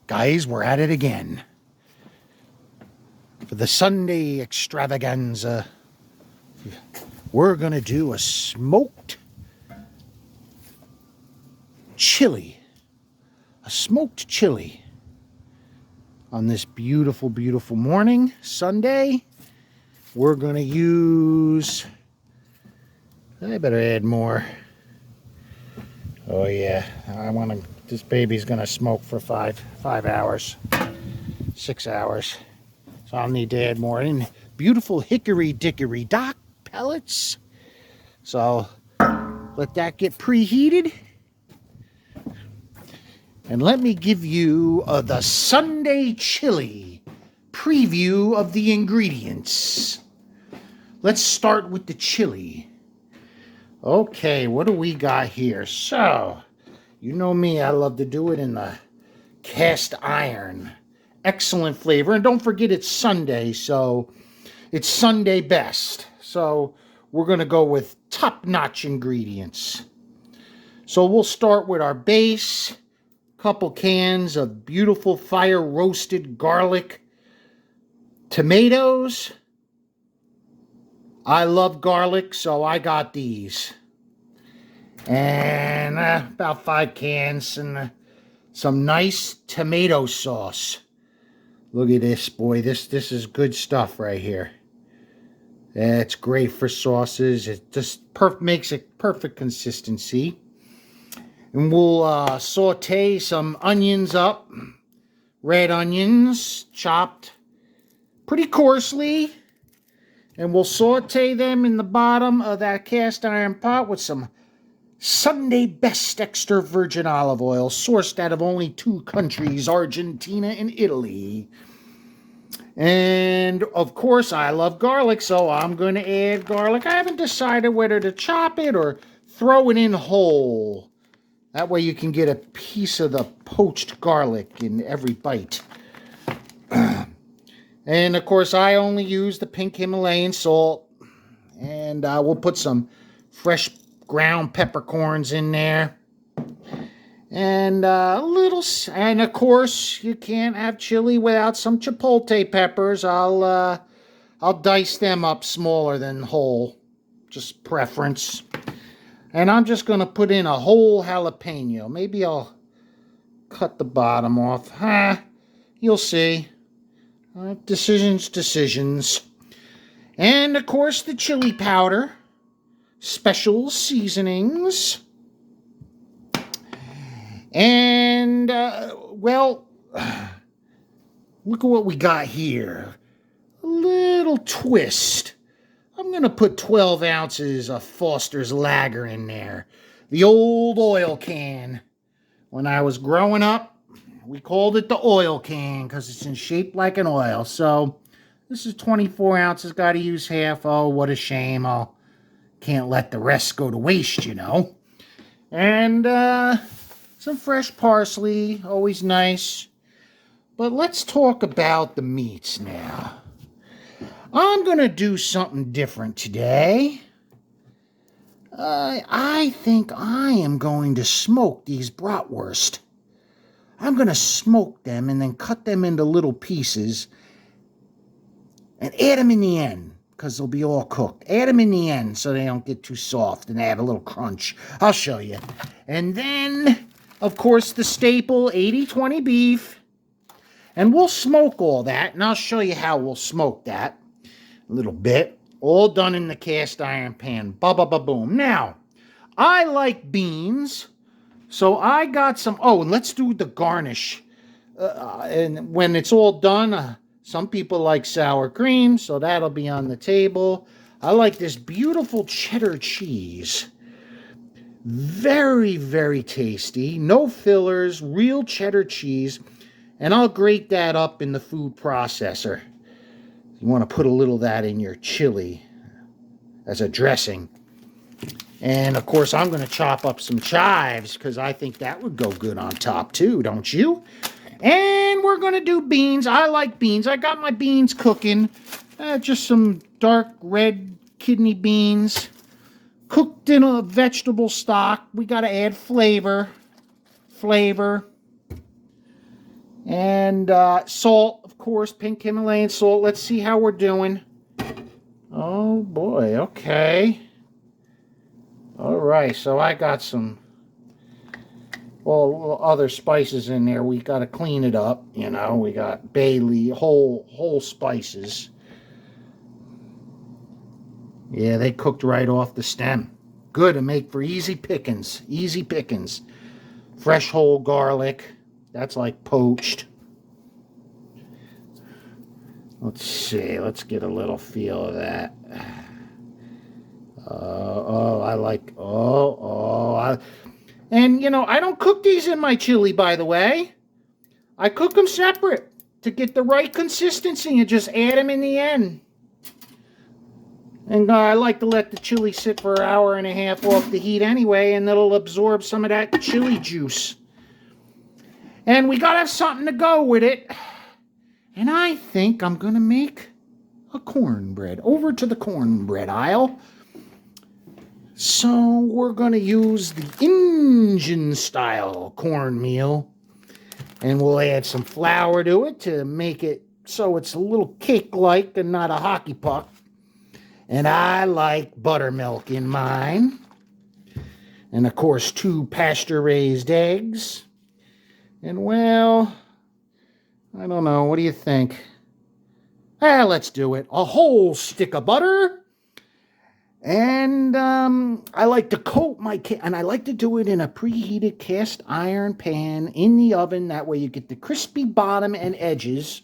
Guys, we're at it again. For the Sunday extravaganza, we're going to do a smoked chili. A smoked chili on this beautiful, beautiful morning, Sunday. We're going to use... I better add more. Oh yeah, this baby's gonna smoke for five hours, 6 hours. So I'll need to add more in. Beautiful hickory dickory dock pellets. So let that get preheated. And let me give you the Sunday chili preview of the ingredients. Let's start with the chili. Okay, what do we got here? So, you know me, I love to do it in the cast iron. Excellent flavor. And don't forget it's Sunday, so it's Sunday best. So, we're going to go with top-notch ingredients. So, we'll start with our base. Couple cans of beautiful fire-roasted garlic. Tomatoes. I love garlic, so I got these. And about 5 cans and some nice tomato sauce. Look at this, boy. This is good stuff right here. It's great for sauces. It just makes it perfect consistency. And we'll saute some onions up. Red onions, chopped pretty coarsely. And we'll saute them in the bottom of that cast iron pot with some Sunday best extra virgin olive oil, sourced out of only 2 countries, Argentina and Italy. And, of course, I love garlic, so I'm going to add garlic. I haven't decided whether to chop it or throw it in whole. That way you can get a piece of the poached garlic in every bite. And, of course, I only use the pink Himalayan salt. And we'll put some fresh ground peppercorns in there. And and, of course, you can't have chili without some chipotle peppers. I'll dice them up smaller than whole. Just preference. And I'm just going to put in a whole jalapeno. Maybe I'll cut the bottom off. You'll see. Decisions. And, of course, the chili powder. Special seasonings. And, well, look at what we got here. A little twist. I'm going to put 12 ounces of Foster's Lager in there. The old oil can. When I was growing up, we called it the oil can because it's in shape like an oil. So this is 24 ounces. Got to use half. Oh, what a shame. I can't let the rest go to waste, you know. And some fresh parsley. Always nice. But let's talk about the meats now. I'm going to do something different today. I think I am going to smoke these bratwurst. I'm going to smoke them and then cut them into little pieces and add them in the end because they'll be all cooked. Add them in the end so they don't get too soft and add a little crunch. I'll show you. And then, of course, the staple 80-20 beef. And we'll smoke all that, and I'll show you how we'll smoke that a little bit. All done in the cast iron pan. Ba-ba-ba-boom. Now, I like beans. So I got some, and let's do the garnish. And when it's all done, some people like sour cream, so that'll be on the table. I like this beautiful cheddar cheese. Very, very tasty. No fillers, real cheddar cheese. And I'll grate that up in the food processor. You want to put a little of that in your chili as a dressing. And, of course, I'm going to chop up some chives because I think that would go good on top, too, don't you? And we're going to do beans. I like beans. I got my beans cooking. Just some dark red kidney beans. Cooked in a vegetable stock. We got to add flavor. And salt, of course, pink Himalayan salt. Let's see how we're doing. Oh boy, okay. All right, so I got some other spices in there. We got to clean it up, you know. We got bay leaf, whole spices. Yeah, they cooked right off the stem. Good to make for easy pickings. Easy pickings. Fresh whole garlic. That's like poached. Let's see. Let's get a little feel of that. I like. And you know, I don't cook these in my chili, by the way. I cook them separate to get the right consistency and just add them in the end. And I like to let the chili sit for an hour and a half off the heat anyway, and it'll absorb some of that chili juice. And we gotta have something to go with it. And I think I'm gonna make a cornbread. Over to the cornbread aisle. So we're gonna use the Injun style cornmeal. And we'll add some flour to it to make it so it's a little cake-like and not a hockey puck. And I like buttermilk in mine. And of course, 2 pasture-raised eggs. And well, I don't know, what do you think? Let's do it. A whole stick of butter. And I like to coat my cake, and I like to do it in a preheated cast iron pan in the oven. That way you get the crispy bottom and edges.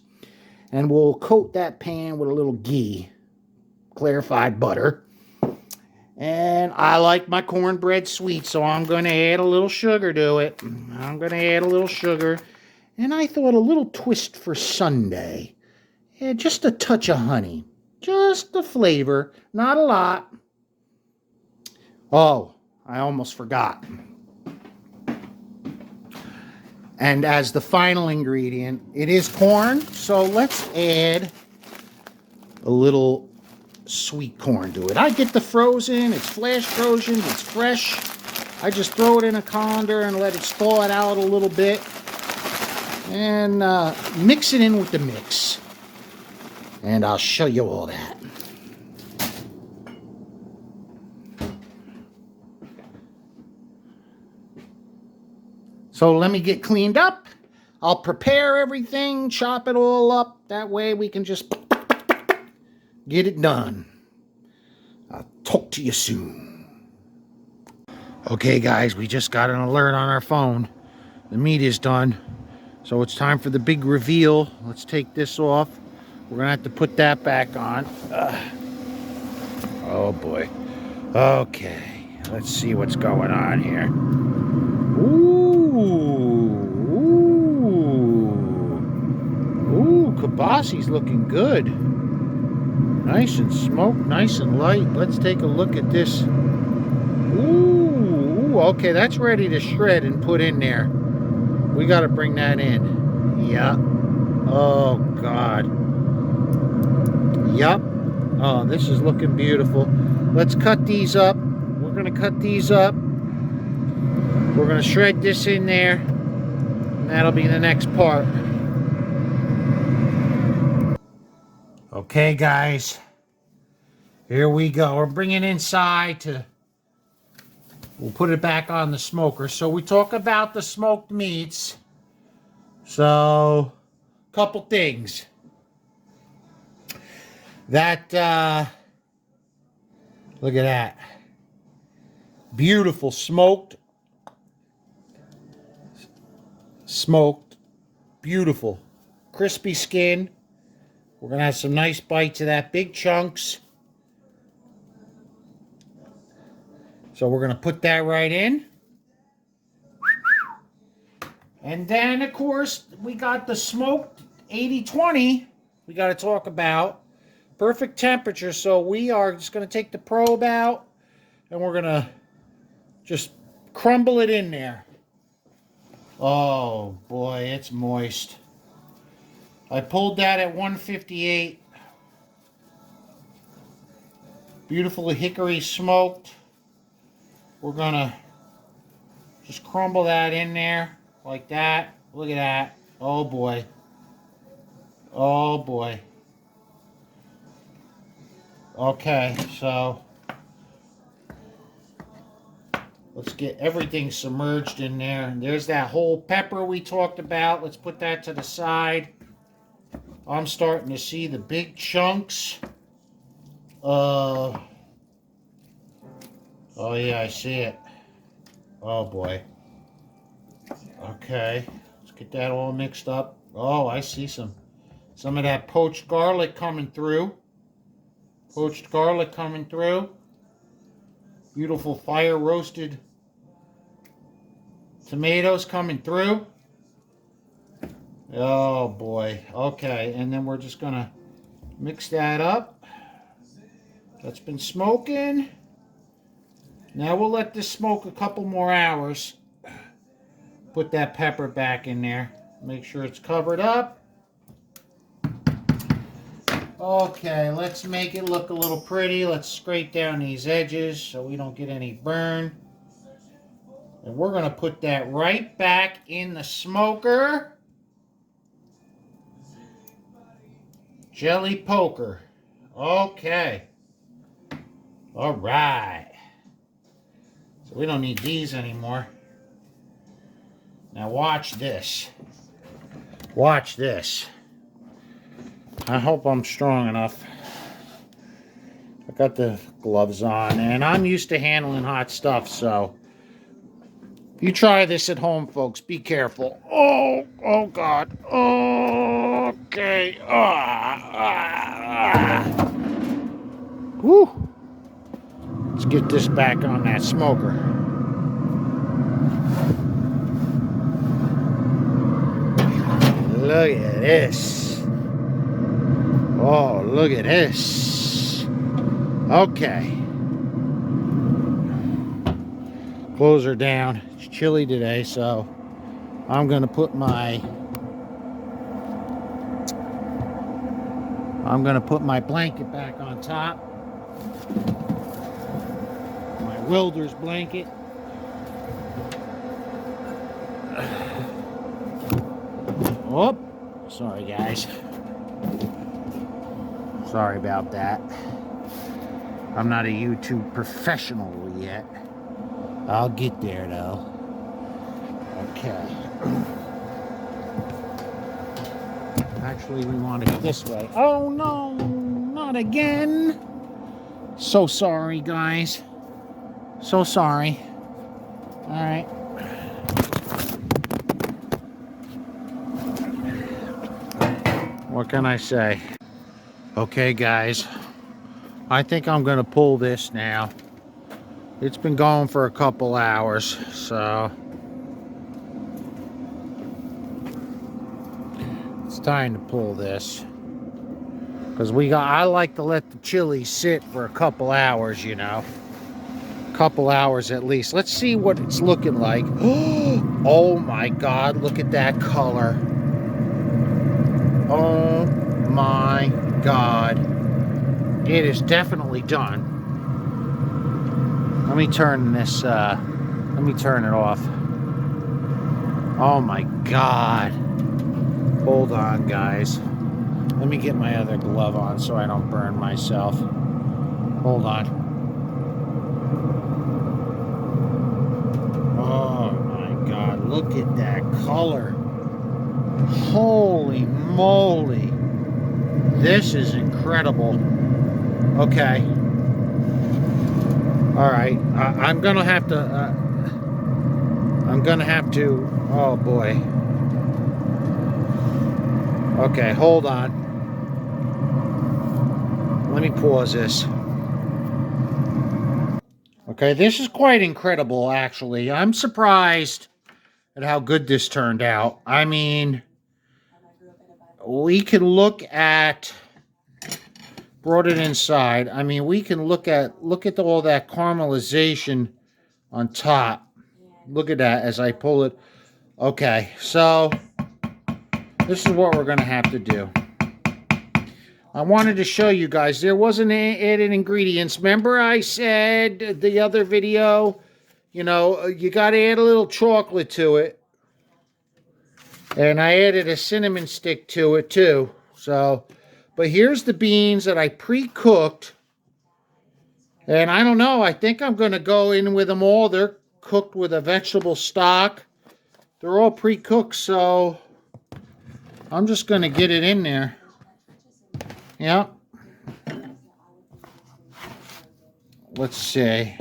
And we'll coat that pan with a little ghee. Clarified butter. And I like my cornbread sweet, so I'm going to add a little sugar to it. I'm going to add a little sugar. And I thought a little twist for Sunday. Yeah, just a touch of honey. Just the flavor. Not a lot. Oh, I almost forgot. And as the final ingredient, it is corn. So let's add a little sweet corn to it. I get the frozen, it's flash frozen, it's fresh. I just throw it in a colander and let it thaw it out a little bit. And mix it in with the mix. And I'll show you all that. So let me get cleaned up. I'll prepare everything, chop it all up. That way we can just get it done. I'll talk to you soon. Okay, guys, we just got an alert on our phone. The meat is done. So it's time for the big reveal. Let's take this off. We're going to have to put that back on. Oh, boy. Okay. Let's see what's going on here. Ooh. Ooh, Kabasi's looking good. Nice and smoked, nice and light. Let's take a look at this. Ooh, okay, that's ready to shred and put in there. We got to bring that in. Yeah. Oh, God. Yup. Oh, this is looking beautiful. Let's cut these up. We're going to cut these up. We're going to shred this in there. And that'll be the next part. Okay, guys. Here we go. We're bringing inside to... We'll put it back on the smoker. So we talk about the smoked meats. So, couple things. That, look at that. Beautiful smoked. Beautiful. Crispy skin. We're going to have some nice bites of that. Big chunks. So we're going to put that right in. And then, of course, we got the smoked 80-20 we got to talk about. Perfect temperature. So we are just going to take the probe out and we're going to just crumble it in there. Oh, boy, it's moist. I pulled that at 158. Beautiful hickory smoked. We're going to just crumble that in there like that. Look at that. Oh boy. Oh boy. Okay, so let's get everything submerged in there. And there's that whole pepper we talked about. Let's put that to the side. I'm starting to see the big chunks. Oh yeah, I see it. Oh boy. Okay, let's get that all mixed up. Oh, I see some of that poached garlic coming through. Poached garlic coming through. Beautiful fire roasted tomatoes coming through. Oh boy. Okay, and then we're just gonna mix that up. That's been smoking. Now we'll let this smoke a couple more hours. Put that pepper back in there. Make sure it's covered up. Okay, let's make it look a little pretty. Let's scrape down these edges so we don't get any burn. And we're going to put that right back in the smoker. Jelly poker. Okay. All right. So we don't need these anymore. Now watch this. Watch this. I hope I'm strong enough. I got the gloves on, and I'm used to handling hot stuff, so if you try this at home, folks, be careful. Oh God. Okay. Whew. Let's get this back on that smoker. Look at this. Oh, look at this. Okay. Clothes are down. It's chilly today, so I'm going to put my blanket back on top. My welder's blanket. Oh, sorry guys. Sorry about that. I'm not a YouTube professional yet. I'll get there though. Okay. Actually, we want to go this way. Oh no, not again. So sorry, guys. So sorry. All right. What can I say? Okay, guys. I think I'm going to pull this now. It's been going for a couple hours, so it's time to pull this. Because I like to let the chili sit for a couple hours, you know. Couple hours at least. Let's see what it's looking like. Oh my God, look at that color. Oh my God. It is definitely done. Let me turn this, let me turn it off. Oh my God. Hold on, guys. Let me get my other glove on so I don't burn myself. Hold on. Oh my God, look at that color. Holy moly. This is incredible. Okay. All right. I'm going to have to, oh boy. Okay, hold on. Let me pause this. Okay, this is quite incredible, actually. I'm surprised at how good this turned out. I mean, we can look at, brought it inside. I mean, we can look at all that caramelization on top. Look at that as I pull it. Okay, so this is what we're going to have to do. I wanted to show you guys, there wasn't added ingredients. Remember I said the other video, you know, you got to add a little chocolate to it. And I added a cinnamon stick to it too. So, but here's the beans that I pre-cooked. And I don't know, I think I'm going to go in with them all. They're cooked with a vegetable stock. They're all pre-cooked, so I'm just going to get it in there. Yep. Let's see.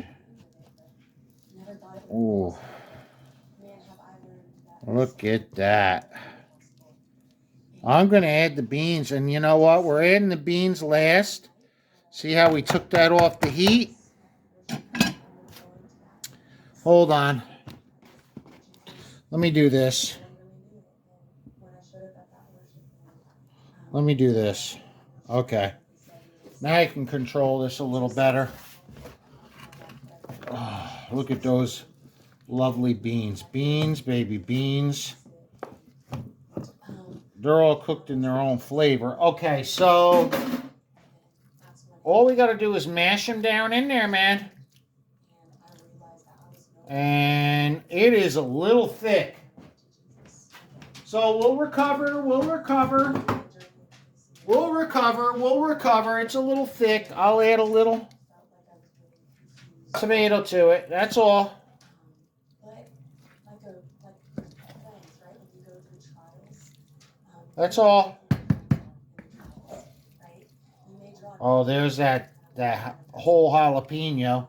Ooh. Look at that. I'm going to add the beans. And you know what? We're adding the beans last. See how we took that off the heat? Hold on. Let me do this. Let me do this. Okay. Now I can control this a little better. Oh, look at those lovely beans. Beans, baby, beans. They're all cooked in their own flavor. Okay, so all we got to do is mash them down in there, man. And it is a little thick. So we'll recover. It's a little thick. I'll add a little tomato to it. That's all. That's all. Oh, there's that whole jalapeno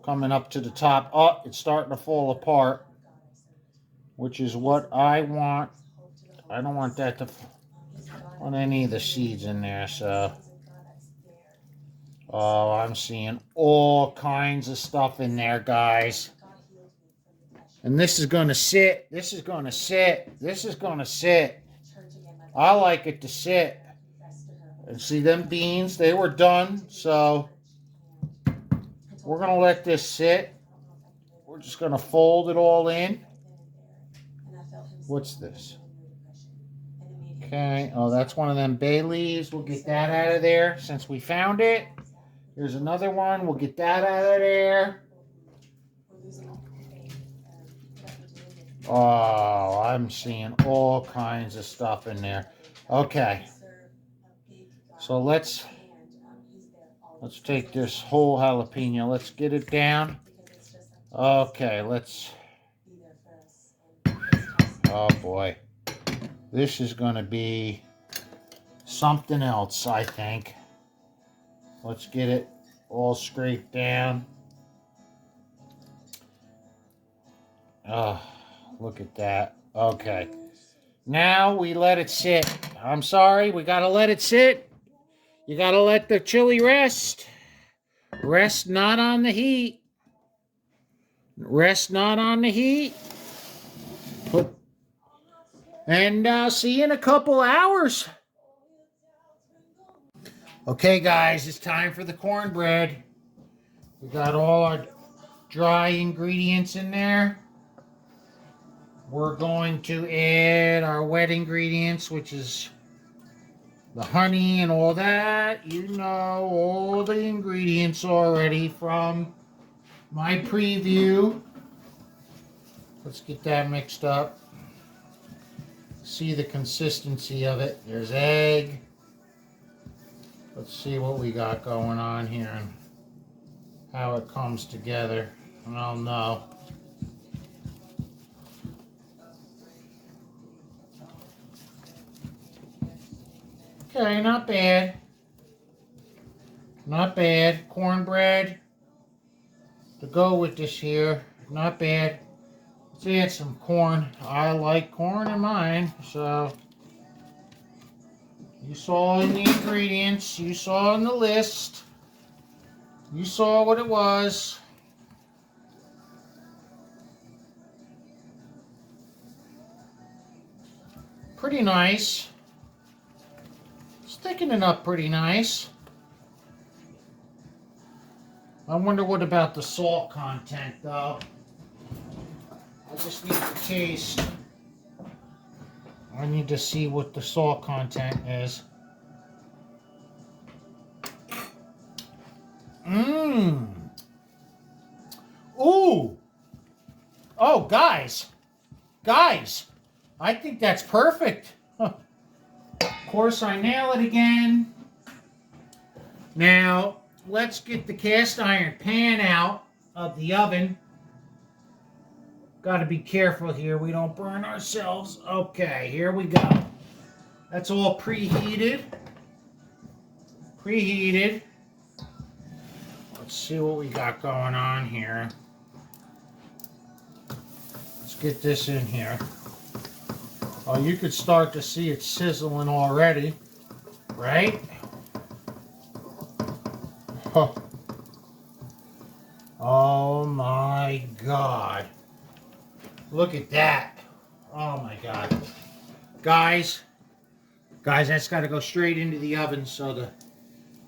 coming up to the top. Oh, it's starting to fall apart, which is what I want. I don't want that to want any of the seeds in there, so. Oh, I'm seeing all kinds of stuff in there, guys. And this is going to sit. This is going to sit. This is going to sit. I like it to sit. And see them beans, they were done. So we're going to let this sit. We're just going to fold it all in. What's this? Okay. Oh, that's one of them bay leaves. We'll get that out of there since we found it. Here's another one. We'll get that out of there. Oh, I'm seeing all kinds of stuff in there. Okay. So let's take this whole jalapeno. Let's get it down. Okay, oh boy. This is going to be something else, I think. Let's get it all scraped down. Oh, look at that. Okay. Now we let it sit. I'm sorry, we got to let it sit. You got to let the chili rest. Rest not on the heat. Rest not on the heat. And see you in a couple hours. Okay, guys, it's time for the cornbread. We got all our dry ingredients in there. We're going to add our wet ingredients, which is the honey and all that. You know all the ingredients already from my preview. Let's get that mixed up. See the consistency of it. There's egg. Let's see what we got going on here and how it comes together. I don't know. Okay, not bad. Not bad. Cornbread to go with this here. Not bad. Let's add some corn. I like corn in mine, so you saw in the ingredients, you saw in the list, you saw what it was. Pretty nice. It's thickening up pretty nice. I wonder what about the salt content, though. I just need to taste. I need to see what the salt content is. Ooh. Oh, guys. Guys. I think that's perfect. Huh. Of course, I nail it again. Now, let's get the cast iron pan out of the oven. Got to be careful here. We don't burn ourselves. Okay, here we go. That's all preheated. Preheated. Let's see what we got going on here. Let's get this in here. Oh, you could start to see it sizzling already, right? Huh. Oh my God. Look at that. Oh my God. Guys, that's got to go straight into the oven so the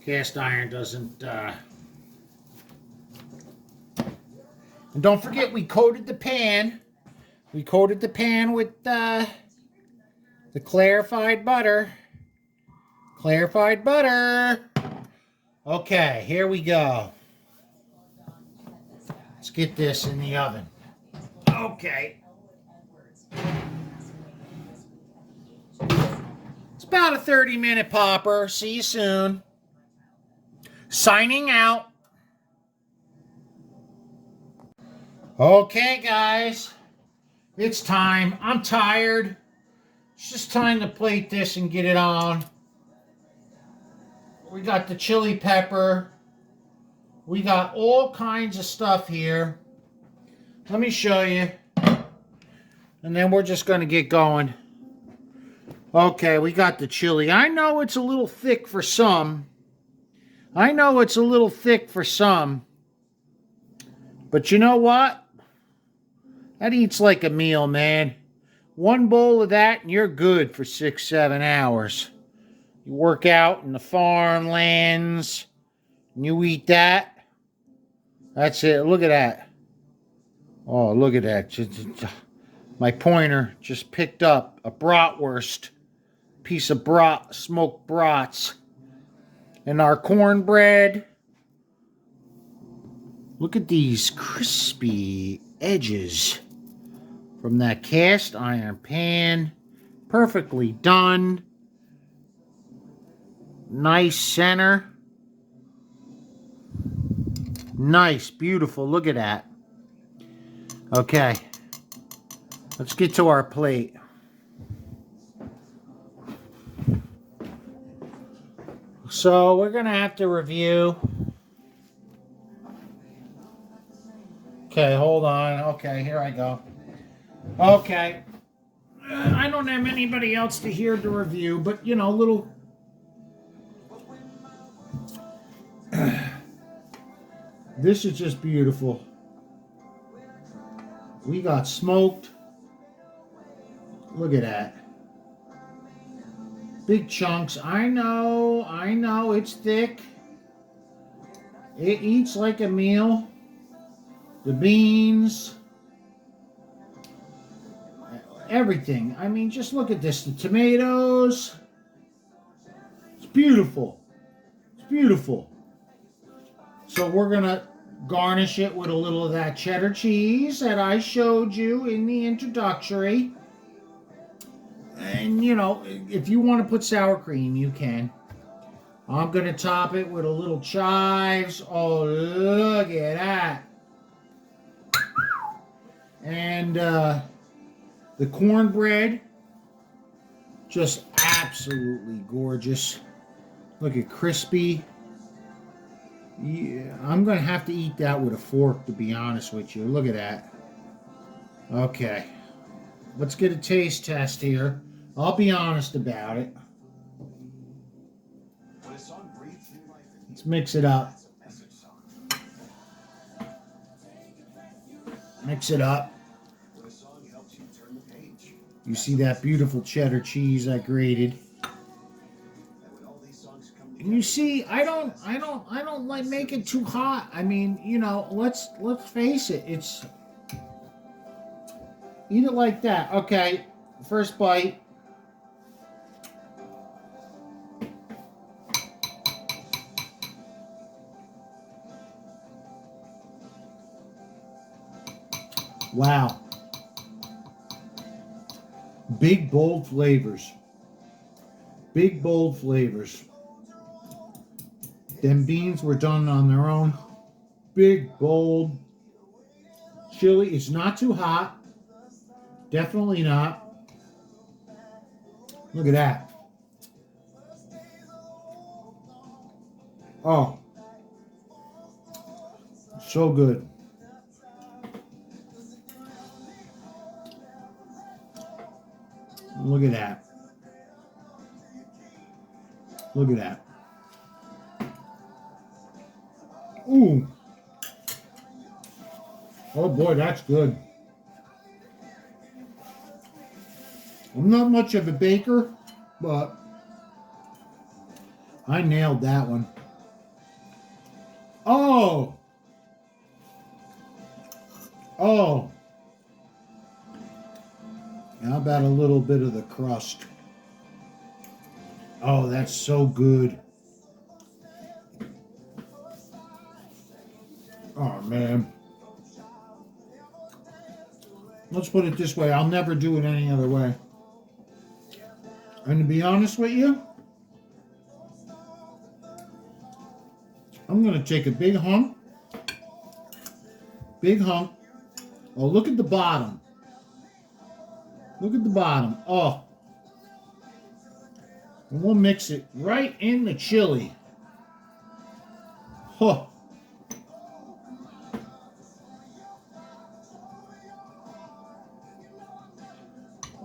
cast iron doesn't... And don't forget, we coated the pan. We coated the pan with the clarified butter. Clarified butter. Okay, here we go. Let's get this in the oven. Okay. It's about a 30-minute popper. See you soon. Signing out. Okay, guys. It's time. I'm tired. It's just time to plate this and get it on. We got the chili pepper. We got all kinds of stuff here. Let me show you. And then we're just going to get going. Okay, we got the chili. I know it's a little thick for some. But you know what? That eats like a meal, man. One bowl of that and you're good for 6-7 hours. You work out in the farmlands and you eat that. That's it. Look at that. Oh, look at that. My pointer just picked up a bratwurst. Piece of smoked brats. And our cornbread. Look at these crispy edges from that cast iron pan. Perfectly done. Nice center. Nice, beautiful. Look at that. Okay. Let's get to our plate. So we're going to have to review. Okay, hold on. Okay, here I go. Okay. I don't have anybody else to hear the review, but, you know, little... This is just beautiful. We got smoked. Look at that. Big chunks. I know, it's thick. It eats like a meal. The beans. Everything. I mean, just look at this. The tomatoes. It's beautiful. It's beautiful. So we're going to garnish it with a little of that cheddar cheese that I showed you in the introductory. And, you know, if you want to put sour cream, you can. I'm going to top it with a little chives. Oh, look at that. And the cornbread, just absolutely gorgeous. Look at crispy. Yeah, I'm going to have to eat that with a fork, to be honest with you. Look at that. Okay. Let's get a taste test here. I'll be honest about it. Let's mix it up. Mix it up. You see that beautiful cheddar cheese I grated. And you see, I don't like make it too hot. I mean, you know, let's face it. It's eat it like that. Okay, first bite. Wow. Big, bold flavors. Big, bold flavors. Them beans were done on their own. Big, bold. Chili. It's not too hot. Definitely not. Look at that. Oh. So good. Look at that. Look at that. Ooh. Oh boy, that's good. I'm not much of a baker, but I nailed that one. Oh. Oh. How about a little bit of the crust? Oh, that's so good. Oh, man. Let's put it this way. I'll never do it any other way. And to be honest with you, I'm going to take a big hunk. Big hunk. Oh, look at the bottom. Look at the bottom. Oh. And we'll mix it right in the chili. Huh.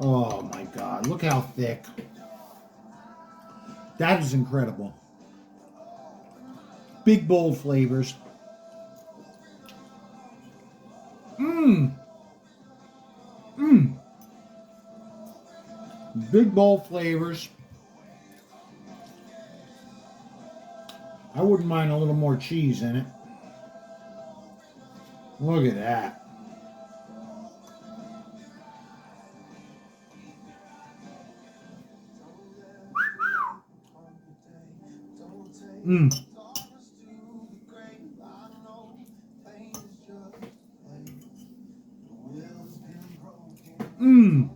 Oh my God, look how thick. That is incredible. Big, bold flavors. Mmm. Mmm. Big, bold flavors. I wouldn't mind a little more cheese in it. Look at that. Mmm. Mmm.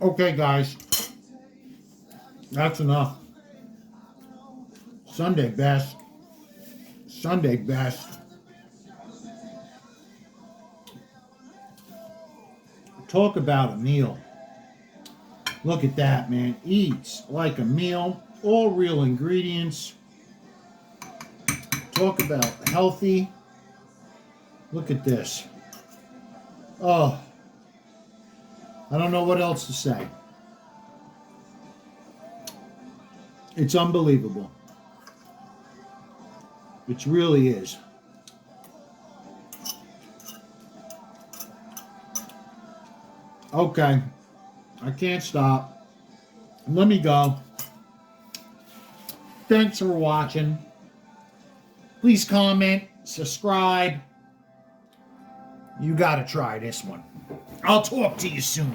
Okay, guys. That's enough. Sunday best. Sunday best. Talk about a meal. Look at that, man. Eats like a meal. All real ingredients. Talk about healthy. Look at this. Oh. I don't know what else to say. It's unbelievable. It really is. Okay. I can't stop. Let me go. Thanks for watching. Please comment, subscribe. You gotta try this one. I'll talk to you soon.